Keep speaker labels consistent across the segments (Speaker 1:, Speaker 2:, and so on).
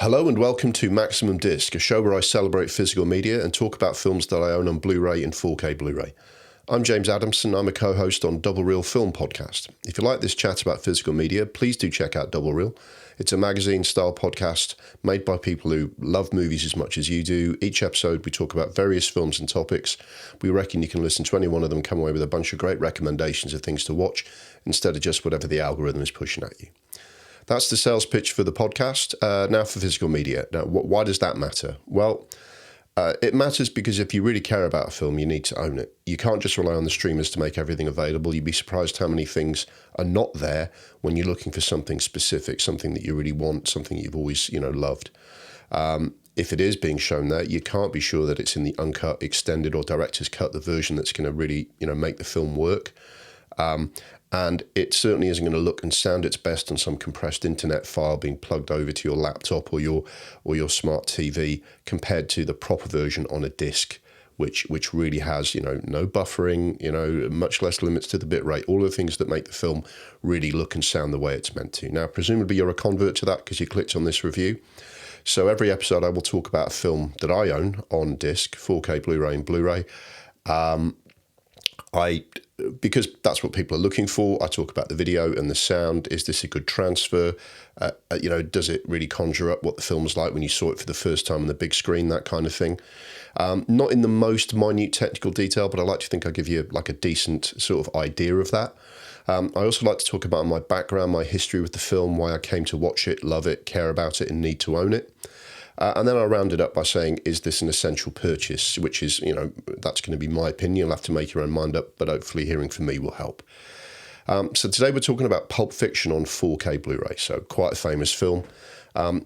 Speaker 1: Hello and welcome to Maximum Disc, a show where I celebrate physical media and talk about films that I own on Blu Ray and 4K Blu Ray. I'm James Adamson, I'm a co-host on Double Reel Film Podcast. If you like this chat about physical media, please do check out Double Reel. It's a magazine-style podcast made by people who love movies as much as you do. Each episode we talk about various films and topics. We reckon you can listen to any one of them and come away with a bunch of great recommendations of things to watch instead of just whatever the algorithm is pushing at you. That's the sales pitch for the podcast. Now for physical media. Now, why does that matter? Well, it matters because if you really care about a film, you need to own it. You can't just rely on the streamers to make everything available. You'd be surprised how many things are not there when you're looking for something specific, something that you really want, something you've always, loved. If it is being shown there, you can't be sure that it's in the uncut, extended, or director's cut, the version that's going to really, make the film work. And it certainly isn't going to look and sound its best on some compressed internet file being plugged over to your laptop or your smart TV compared to the proper version on a disc, which really has, no buffering, much less limits to the bitrate, all the things that make the film really look and sound the way it's meant to. Now, presumably you're a convert to that because you clicked on this review. So every episode I will talk about a film that I own on disc, 4K Blu-ray and Blu-ray. Because that's what people are looking for, I talk about the video and the sound. Is this a good transfer? Does it really conjure up what the film's like when you saw it for the first time on the big screen, that kind of thing. Not in the most minute technical detail, but I like to think I give you like a decent sort of idea of that. I also like to talk about my background, my history with the film, why I came to watch it, love it, care about it, and need to own it. And then I round it up by saying, is this an essential purchase? Which is, that's going to be my opinion. You'll have to make your own mind up, but hopefully hearing from me will help. So today we're talking about Pulp Fiction on 4K Blu-ray. So quite a famous film.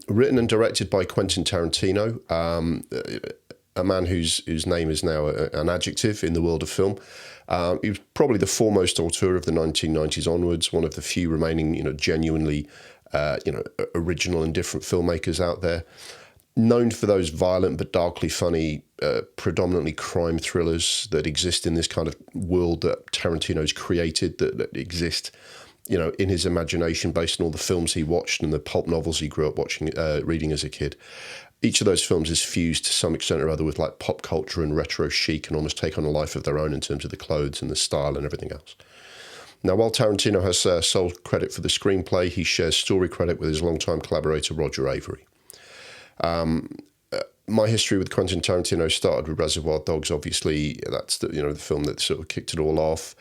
Speaker 1: Written and directed by Quentin Tarantino, a man whose name is now an adjective in the world of film. He was probably the foremost auteur of the 1990s onwards, one of the few remaining, genuinely, original and different filmmakers out there. Known for those violent but darkly funny, predominantly crime thrillers that exist in this kind of world that Tarantino's created, that exist, in his imagination based on all the films he watched and the pulp novels he grew up watching, reading as a kid. Each of those films is fused to some extent or other with like pop culture and retro chic and almost take on a life of their own in terms of the clothes and the style and everything else. Now, while Tarantino has sole credit for the screenplay, he shares story credit with his longtime collaborator, Roger Avary. My history with Quentin Tarantino started with Reservoir Dogs. Obviously, that's the film that sort of kicked it all off.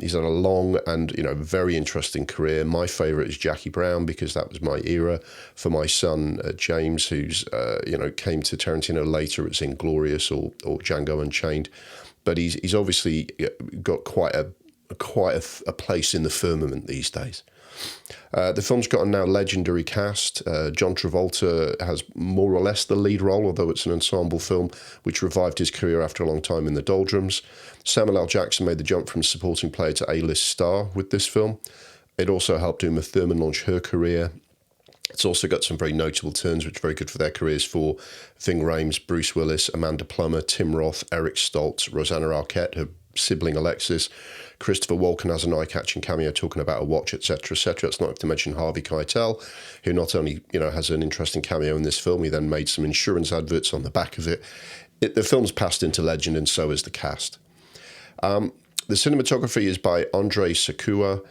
Speaker 1: He's had a long and very interesting career. My favourite is Jackie Brown because that was my era. For my son James, who's came to Tarantino later, it's Inglourious or Django Unchained, but he's obviously got quite a place in the firmament these days. The film's got a now legendary cast. John Travolta has more or less the lead role, although it's an ensemble film, which revived his career after a long time in the doldrums. Samuel L. Jackson made the jump from supporting player to A-list star with this film. It also helped Uma Thurman launch her career. It's also got some very notable turns, which are very good for their careers for Ving Rhames, Bruce Willis, Amanda Plummer, Tim Roth, Eric Stoltz, Rosanna Arquette, her sibling Alexis. Christopher Walken has an eye-catching cameo talking about a watch, etc., etc. It's not to mention Harvey Keitel, who not only has an interesting cameo in this film, he then made some insurance adverts on the back of it. The film's passed into legend, and so is the cast. The cinematography is by Andrei Sakua.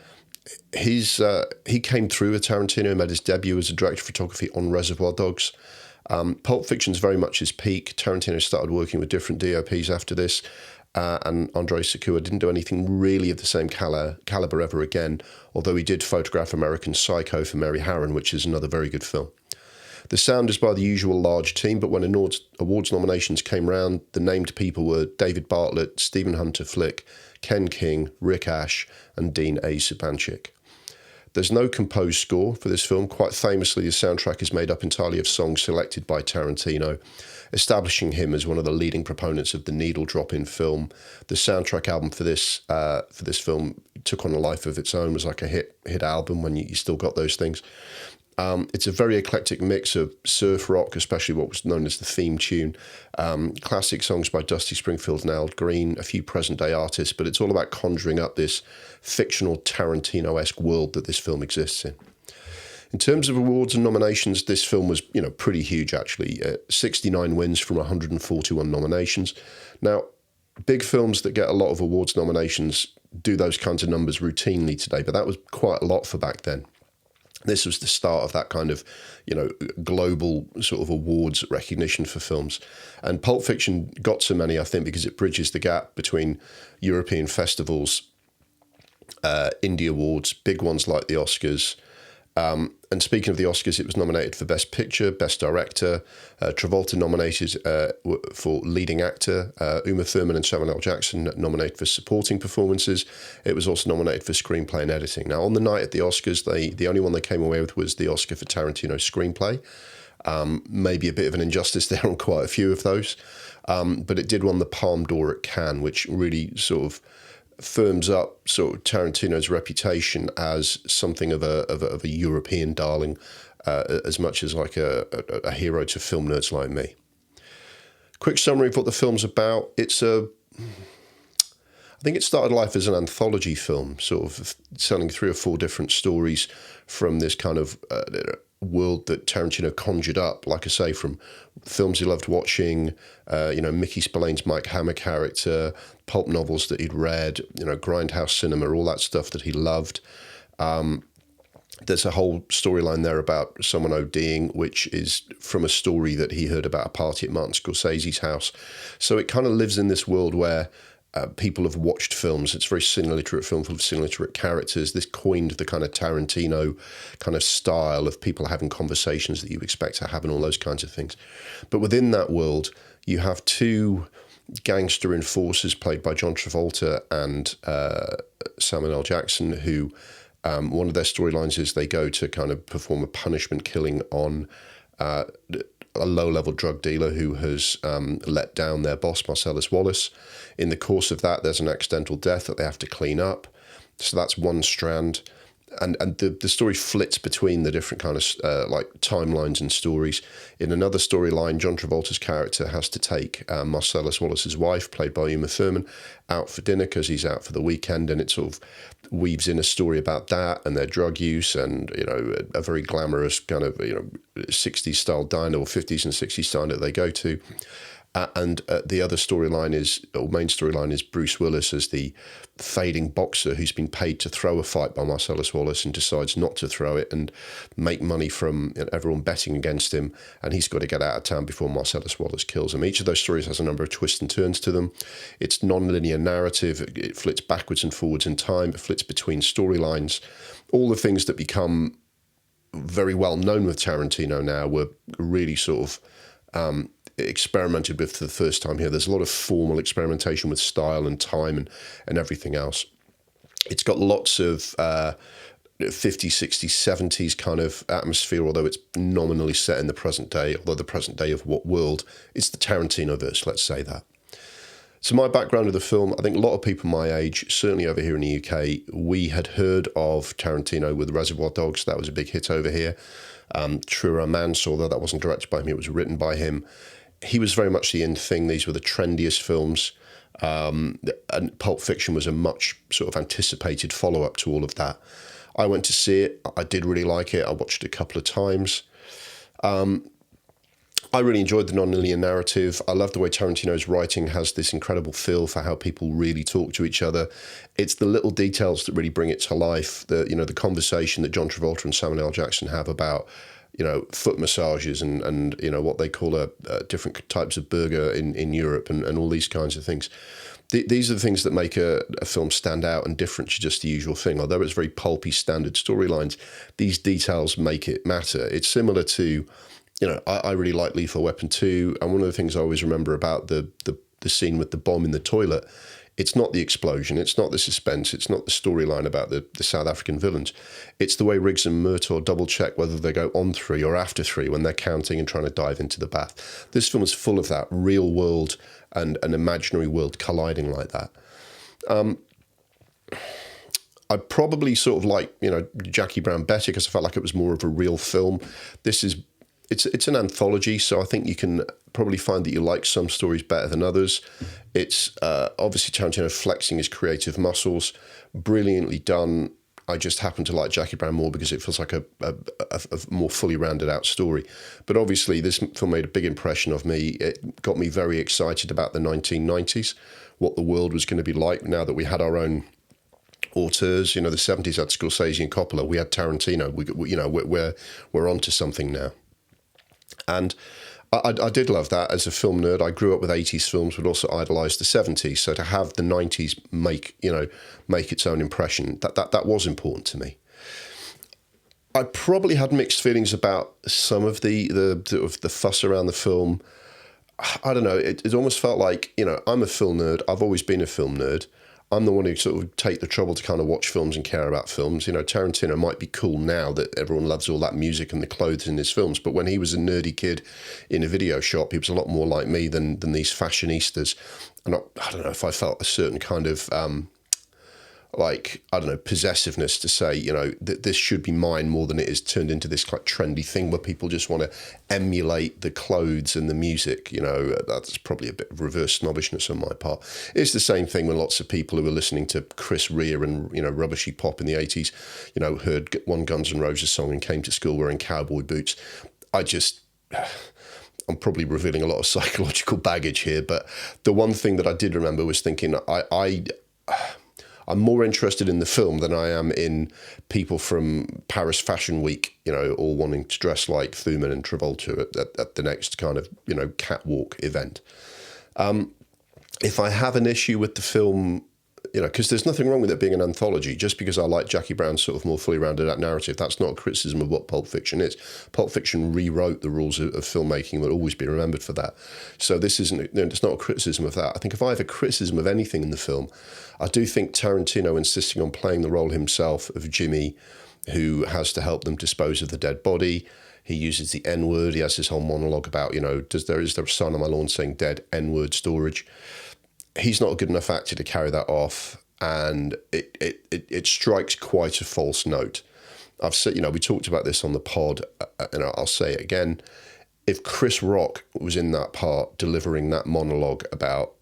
Speaker 1: He came through with Tarantino and made his debut as a director of photography on Reservoir Dogs. Pulp Fiction's very much his peak. Tarantino started working with different DOPs after this. And Andrei Sakua didn't do anything really of the same caliber ever again, although he did photograph American Psycho for Mary Harron, which is another very good film. The sound is by the usual large team, but when awards nominations came round, the named people were David Bartlett, Stephen Hunter Flick, Ken King, Rick Ash, and Dean A. Supanchik. There's no composed score for this film. Quite famously, the soundtrack is made up entirely of songs selected by Tarantino, establishing him as one of the leading proponents of the needle drop in film. The soundtrack album for this film took on a life of its own, was like a hit album when you still got those things. It's a very eclectic mix of surf rock, especially what was known as the theme tune, classic songs by Dusty Springfield and Al Green, a few present-day artists, but it's all about conjuring up this fictional Tarantino-esque world that this film exists in. In terms of awards and nominations, this film was, pretty huge actually. 69 wins from 141 nominations. Now, big films that get a lot of awards nominations do those kinds of numbers routinely today, but that was quite a lot for back then. This was the start of that kind of, global sort of awards recognition for films. And Pulp Fiction got so many, I think, because it bridges the gap between European festivals, indie awards, big ones like the Oscars. And speaking of the Oscars, it was nominated for Best Picture, Best Director. Travolta nominated for Leading Actor. Uma Thurman and Samuel L. Jackson nominated for Supporting Performances. It was also nominated for Screenplay and Editing. Now, on the night at the Oscars, the only one they came away with was the Oscar for Tarantino's screenplay. Maybe a bit of an injustice there on quite a few of those. But it did win the Palme d'Or at Cannes, which really sort of firms up sort of Tarantino's reputation as something of a European darling, as much as like a hero to film nerds like me. Quick summary of what the film's about. I think it started life as an anthology film, sort of telling 3 or 4 different stories from this kind of world that Tarantino conjured up, like I say, from films he loved watching, Mickey Spillane's Mike Hammer character, pulp novels that he'd read, grindhouse cinema, all that stuff that he loved. There's a whole storyline there about someone ODing, which is from a story that he heard about a party at Martin Scorsese's house. So it kind of lives in this world where people have watched films. It's a very cineliterate film full of cineliterate characters. This coined the kind of Tarantino kind of style of people having conversations that you expect to have and all those kinds of things. But within that world, you have 2 gangster enforcers played by John Travolta and Samuel L. Jackson, who one of their storylines is they go to kind of perform a punishment killing on a low-level drug dealer who has let down their boss, Marcellus Wallace. In the course of that, there's an accidental death that they have to clean up. So that's one strand. And the story flits between the different kind of like timelines and stories. In another storyline, John Travolta's character has to take Marcellus Wallace's wife, played by Uma Thurman, out for dinner because he's out for the weekend, and it sort of weaves in a story about that and their drug use and, a very glamorous kind of, 60s style diner or 50s and 60s style that they go to. And the other storyline main storyline is Bruce Willis as the fading boxer who's been paid to throw a fight by Marcellus Wallace and decides not to throw it and make money from everyone betting against him. And he's got to get out of town before Marcellus Wallace kills him. Each of those stories has a number of twists and turns to them. It's non-linear narrative. It flits backwards and forwards in time. It flits between storylines. All the things that become very well known with Tarantino now were really sort of experimented with for the first time here. There's a lot of formal experimentation with style and time and everything else. It's got lots of 50s, 60s, 70s kind of atmosphere, although it's nominally set in the present day, although the present day of what world? It's the Tarantino-verse, let's say that. So my background of the film, I think a lot of people my age, certainly over here in the UK, we had heard of Tarantino with Reservoir Dogs. That was a big hit over here. True Romance, although that wasn't directed by him, it was written by him. He was very much the in thing. These were the trendiest films. And Pulp Fiction was a much sort of anticipated follow-up to all of that. I went to see it. I did really like it. I watched it a couple of times. I really enjoyed the non-linear narrative. I love the way Tarantino's writing has this incredible feel for how people really talk to each other. It's the little details that really bring it to life. The conversation that John Travolta and Samuel L. Jackson have about foot massages and what they call different types of burger in Europe and all these kinds of things. These are the things that make a film stand out and different to just the usual thing. Although it's very pulpy standard storylines, these details make it matter. It's similar to, I really like Lethal Weapon 2, and one of the things I always remember about the scene with the bomb in the toilet, it's not the explosion, it's not the suspense, it's not the storyline about the South African villains. It's the way Riggs and Murtaugh double-check whether they go on 3 or after 3 when they're counting and trying to dive into the bath. This film is full of that real world and an imaginary world colliding like that. I probably sort of like, Jackie Brown better because I felt like it was more of a real film. It's an anthology, so I think you can probably find that you like some stories better than others. It's obviously Tarantino flexing his creative muscles, brilliantly done. I just happen to like Jackie Brown more because it feels like a more fully rounded out story. But obviously this film made a big impression of me. It got me very excited about the 1990s, what the world was going to be like now that we had our own auteurs. You know, the 70s had Scorsese and Coppola. We had Tarantino. We're onto something now. And I did love that as a film nerd. I grew up with 80s films, but also idolised the 70s. So to have the 90s make its own impression, that was important to me. I probably had mixed feelings about some of the fuss around the film. I don't know. It almost felt like, I'm a film nerd. I've always been a film nerd. I'm the one who sort of take the trouble to kind of watch films and care about films. Tarantino might be cool now that everyone loves all that music and the clothes in his films, but when he was a nerdy kid in a video shop, he was a lot more like me than these fashionistas. And I don't know if I felt a certain kind of possessiveness to say, that this should be mine more than it is turned into this like trendy thing where people just want to emulate the clothes and the music. That's probably a bit of reverse snobbishness on my part. It's the same thing when lots of people who were listening to Chris Rea and, rubbishy pop in the 80s, heard one Guns N' Roses song and came to school wearing cowboy boots. I'm probably revealing a lot of psychological baggage here, but the one thing that I did remember was thinking I'm more interested in the film than I am in people from Paris Fashion Week, all wanting to dress like Thuman and Travolta at the next kind of, catwalk event. If I have an issue with the film, because there's nothing wrong with it being an anthology, just because I like Jackie Brown's sort of more fully rounded out narrative, that's not a criticism of what Pulp Fiction is. Pulp Fiction rewrote the rules of filmmaking and will always be remembered for that. So this isn't, it's not a criticism of that. I think if I have a criticism of anything in the film, I do think Tarantino insisting on playing the role himself of Jimmy, who has to help them dispose of the dead body. He uses the N-word. He has this whole monologue about, is there a sign on my lawn saying dead N-word storage? He's not a good enough actor to carry that off, and it strikes quite a false note. I've said, we talked about this on the pod, and I'll say it again. If Chris Rock was in that part delivering that monologue about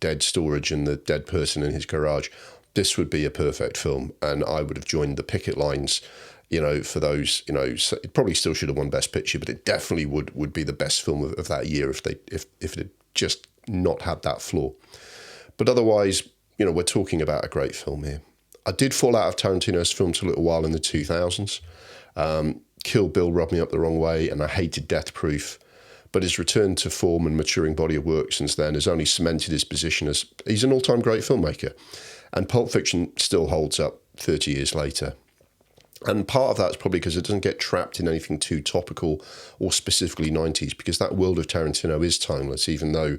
Speaker 1: dead storage and the dead person in his garage, this would be a perfect film, and I would have joined the picket lines, for those, so it probably still should have won Best Picture, but it definitely would be the best film of that year if it had just not had that flaw. But otherwise, we're talking about a great film here. I did fall out of Tarantino's films for a little while in the 2000s. Kill Bill rubbed me up the wrong way, and I hated Death Proof. But his return to form and maturing body of work since then has only cemented his position as he's an all-time great filmmaker. And Pulp Fiction still holds up 30 years later. And part of that is probably because it doesn't get trapped in anything too topical or specifically 90s, because that world of Tarantino is timeless, even though,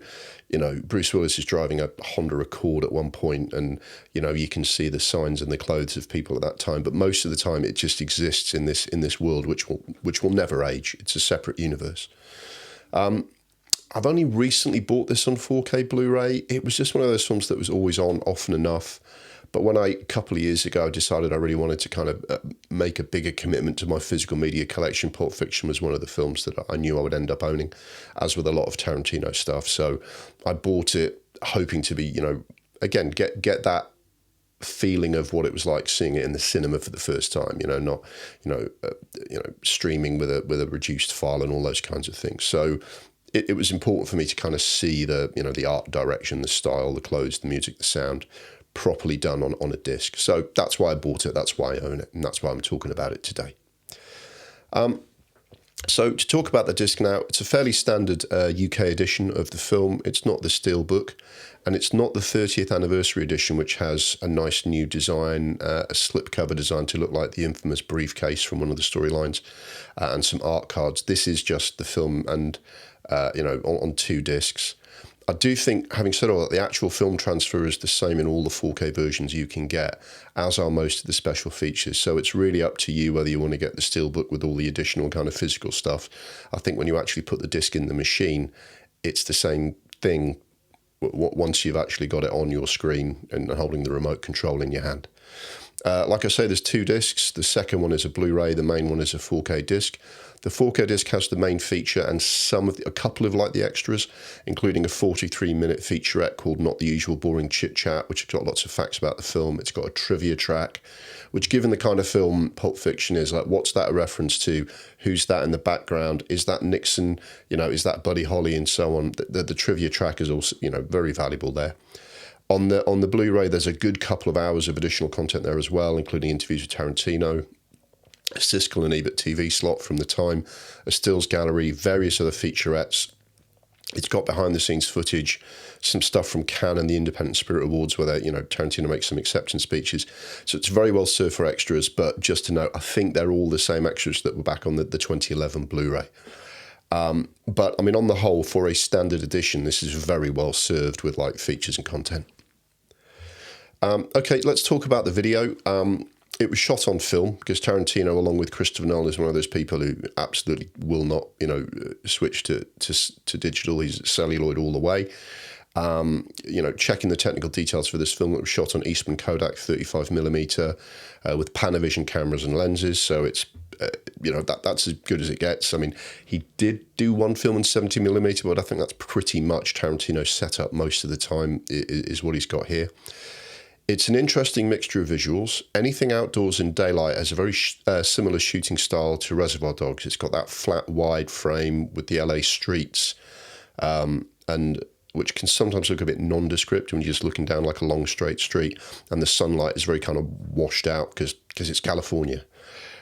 Speaker 1: Bruce Willis is driving a Honda Accord at one point and, you can see the signs and the clothes of people at that time. But most of the time it just exists in this world, which will never age. It's a separate universe. I've only recently bought this on 4K Blu Ray. It was just one of those films that was always on often enough. But when a couple of years ago, I decided I really wanted to kind of make a bigger commitment to my physical media collection, Pulp Fiction was one of the films that I knew I would end up owning, as with a lot of Tarantino stuff. So I bought it hoping to be, again, get that feeling of what it was like seeing it in the cinema for the first time, not, streaming with a reduced file and all those kinds of things. So it was important for me to kind of see the art direction, the style, the clothes, the music, the sound, properly done on a disc. So that's why I bought it, that's why I own it, and that's why I'm talking about it today. So to talk about the disc now, it's a fairly standard UK edition of the film. It's not the Steelbook, and it's not the 30th anniversary edition, which has a nice new design, a slipcover design to look like the infamous briefcase from one of the storylines, and some art cards. This is just the film and, on 2 discs. I do think, having said all that, the actual film transfer is the same in all the 4K versions you can get, as are most of the special features. So it's really up to you whether you want to get the Steelbook with all the additional kind of physical stuff. I think when you actually put the disc in the machine, it's the same thing once you've actually got it on your screen and holding the remote control in your hand. Like I say, there's 2 discs. The second one is a Blu Ray. The main one is a 4K disc. The 4K disc has the main feature and a couple of like the extras, including a 43-minute featurette called Not the Usual Boring Chit Chat, which has got lots of facts about the film. It's got a trivia track, which, given the kind of film Pulp Fiction is, like, what's that a reference to? Who's that in the background? Is that Nixon? Is that Buddy Holly, and so on? The trivia track is also, very valuable there. On the Blu-ray, there's a good couple of hours of additional content there as well, including interviews with Tarantino, a Siskel and Ebert TV slot from the time, a stills gallery, various other featurettes. It's got behind-the-scenes footage, some stuff from Cannes and the Independent Spirit Awards where Tarantino makes some acceptance speeches. So it's very well served for extras, but just to note, I think they're all the same extras that were back on the 2011 Blu-ray. But, I mean, on the whole, for a standard edition, this is very well served with, like, features and content. Okay, let's talk about the video. It was shot on film because Tarantino, along with Christopher Nolan, is one of those people who absolutely will not, switch to digital. He's celluloid all the way. Checking the technical details for this film, it was shot on Eastman Kodak 35mm with Panavision cameras and lenses. So it's, that's as good as it gets. I mean, he did do one film in 70mm, but I think that's pretty much Tarantino's setup most of the time is what he's got here. It's an interesting mixture of visuals. Anything outdoors in daylight has a very similar shooting style to Reservoir Dogs. It's got that flat, wide frame with the LA streets, and which can sometimes look a bit nondescript when you're just looking down like a long, straight street, and the sunlight is very kind of washed out because it's California.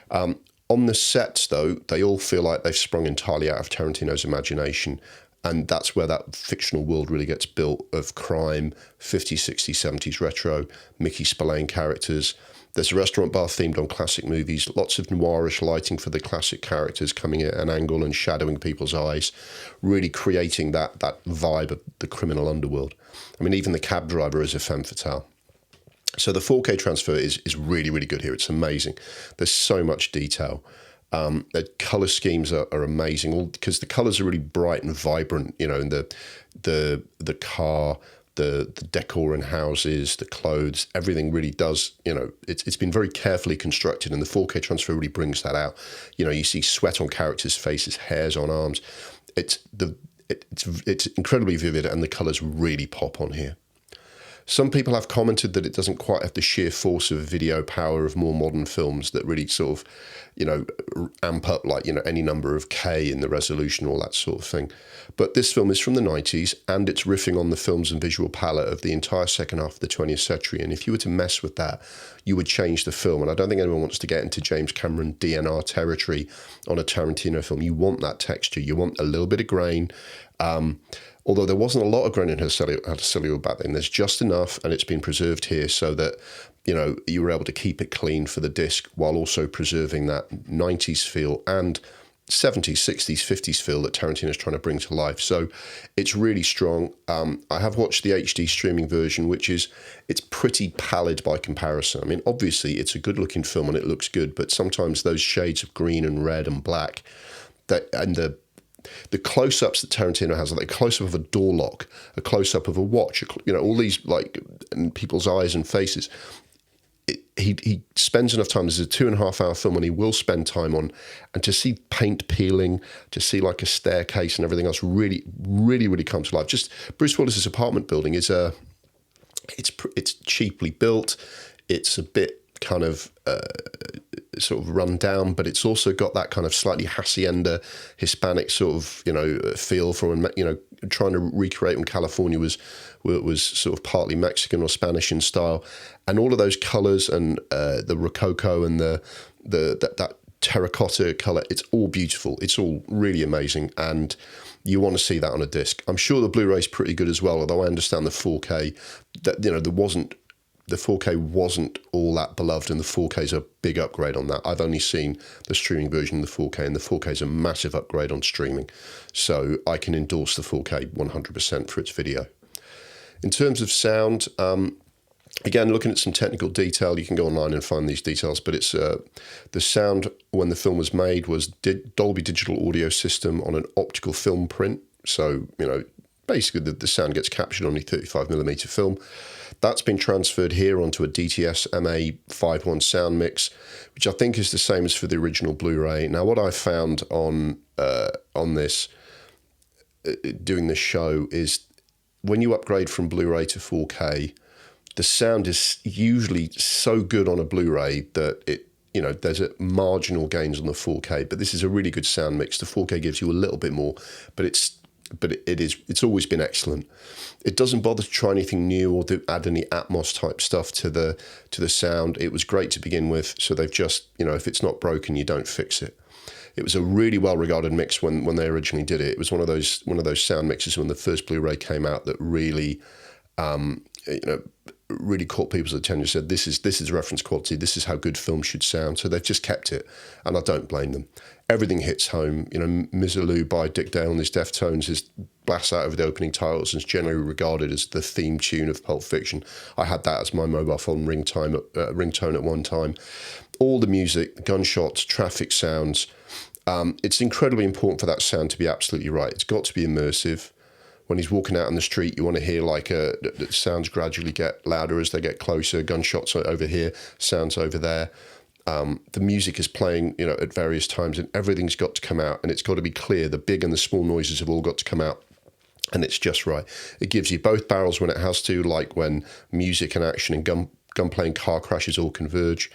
Speaker 1: On the sets, though, they all feel like they've sprung entirely out of Tarantino's imagination. And that's where that fictional world really gets built of crime, 50s, 60s, 70s retro, Mickey Spillane characters. There's a restaurant bar themed on classic movies, lots of noirish lighting for the classic characters coming at an angle and shadowing people's eyes, really creating that vibe of the criminal underworld. I mean, even the cab driver is a femme fatale. So the 4K transfer is really, really good here. It's amazing. There's so much detail. The color schemes are amazing because the colors are really bright and vibrant, and the car, the decor in houses, the clothes, everything really does, it's been very carefully constructed, and the 4K transfer really brings that out. You see sweat on characters' faces, hairs on arms. It's incredibly vivid, and the colors really pop on here. Some people have commented that it doesn't quite have the sheer force of video power of more modern films that really sort of, amp up like, any number of K in the resolution, all that sort of thing. But this film is from the 90s, and it's riffing on the films and visual palette of the entire second half of the 20th century. And if you were to mess with that, you would change the film. And I don't think anyone wants to get into James Cameron DNR territory on a Tarantino film. You want that texture. You want a little bit of grain. Although there wasn't a lot of grain in her celluloid back then, there's just enough, and it's been preserved here so that, you were able to keep it clean for the disc while also preserving that 90s feel and 70s, 60s, 50s feel that Tarantino's trying to bring to life. So it's really strong. I have watched the HD streaming version, it's pretty pallid by comparison. I mean, obviously it's a good looking film and it looks good, but sometimes those shades of green and red and black and the close-ups that Tarantino has, like a close-up of a door lock, a close-up of a watch, all these like in people's eyes and faces. He spends enough time. This is a 2.5 hour film, and he will spend time on. And to see paint peeling, to see like a staircase and everything else, really, really, really come to life. Just Bruce Willis's apartment building is it's cheaply built. It's a bit kind of sort of run down, but it's also got that kind of slightly hacienda Hispanic sort of feel from trying to recreate when California was sort of partly Mexican or Spanish in style, and all of those colors and the rococo and that terracotta color, it's all beautiful. It's all really amazing, and you want to see that on a disc. I'm sure the Blu-ray's pretty good as well, although I understand the 4K that the 4K wasn't all that beloved, and the 4K is a big upgrade on that. I've only seen the streaming version of the 4K, and the 4K is a massive upgrade on streaming. So I can endorse the 4K 100% for its video. In terms of sound, again, looking at some technical detail, you can go online and find these details, but it's the sound when the film was made was Dolby Digital Audio System on an optical film print. So, basically the sound gets captured on a 35mm film. That's been transferred here onto a DTS MA51 sound mix, which I think is the same as for the original Blu-ray. Now, what I found on this, doing this show, is when you upgrade from Blu-ray to 4K, the sound is usually so good on a Blu-ray that there's a marginal gains on the 4K, but this is a really good sound mix. The 4K gives you a little bit more, but it's always been excellent. It doesn't bother to try anything new or to add any Atmos type stuff to the sound. It was great to begin with, so they've just, if it's not broken, you don't fix it. It was a really well regarded mix when they originally did it. It was one of those sound mixes when the first Blu-ray came out that really really caught people's attention. Said this is reference quality. This is how good film should sound. So they've just kept it, and I don't blame them. Everything hits home. Mizzaloo by Dick Dale and his Deftones is blasts out over the opening titles and is generally regarded as the theme tune of Pulp Fiction. I had that as my mobile phone ringtone at one time. All the music, gunshots, traffic sounds. It's incredibly important for that sound to be absolutely right. It's got to be immersive. When he's walking out on the street, you want to hear the sounds gradually get louder as they get closer. Gunshots over here, sounds over there. The music is playing, at various times, and everything's got to come out, and it's got to be clear. The big and the small noises have all got to come out, and it's just right. It gives you both barrels when it has to, like when music and action and gunplay and car crashes all converge.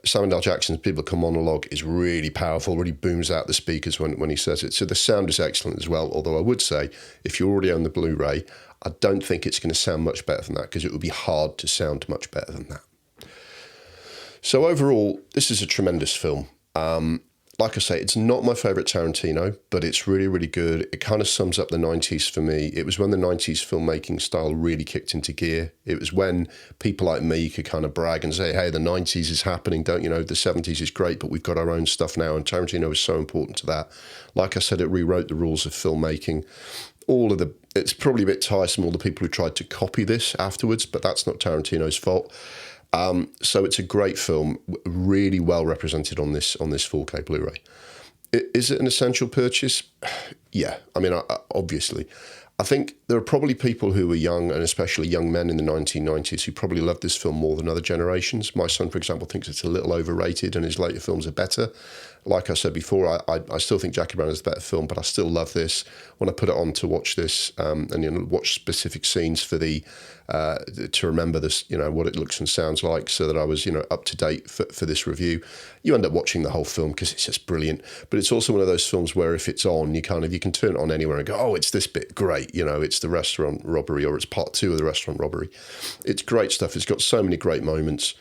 Speaker 1: Samuel L. Jackson's biblical monologue is really powerful, really booms out the speakers when he says it. So the sound is excellent as well, although I would say, if you already own the Blu-ray, I don't think it's going to sound much better than that, because it would be hard to sound much better than that. So overall, this is a tremendous film. Like I say, it's not my favourite Tarantino, but it's really, really good. It kind of sums up the 90s for me. It was when the 90s filmmaking style really kicked into gear. It was when people like me could kind of brag and say, hey, the 90s is happening, the 70s is great, but we've got our own stuff now, and Tarantino is so important to that. Like I said, it rewrote the rules of filmmaking. It's probably a bit tiresome, all the people who tried to copy this afterwards, but that's not Tarantino's fault. So it's a great film, really well represented on this 4K Blu-ray. Is it an essential purchase? Yeah, obviously. I think there are probably people who were young, and especially young men in the 1990s, who probably loved this film more than other generations. My son, for example, thinks it's a little overrated and his later films are better. Like I said before, I still think Jackie Brown is a better film, but I still love this. When I put it on to watch this and watch specific scenes for to remember this, what it looks and sounds like, so that I was up to date for this review. You end up watching the whole film because it's just brilliant. But it's also one of those films where if it's on, you can turn it on anywhere and go, oh, it's this bit, great. It's the restaurant robbery, or it's part 2 of the restaurant robbery. It's great stuff. It's got so many great moments.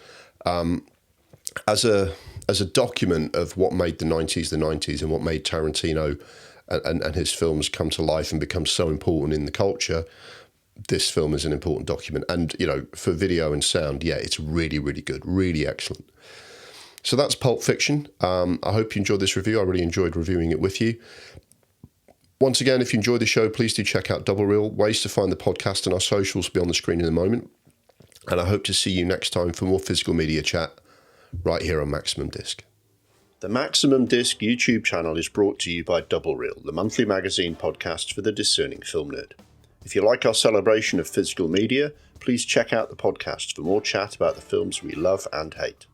Speaker 1: As a document of what made the 90s and what made Tarantino and his films come to life and become so important in the culture, this film is an important document. And, for video and sound, yeah, it's really, really good, really excellent. So that's Pulp Fiction. I hope you enjoyed this review. I really enjoyed reviewing it with you. Once again, if you enjoyed the show, please do check out Double Reel. Ways to find the podcast and our socials will be on the screen in a moment. And I hope to see you next time for more physical media chat right here on Maximum Disc. The Maximum Disc YouTube channel is brought to you by Double Reel, the monthly magazine podcast for the discerning film nerd. If you like our celebration of physical media, please check out the podcast for more chat about the films we love and hate.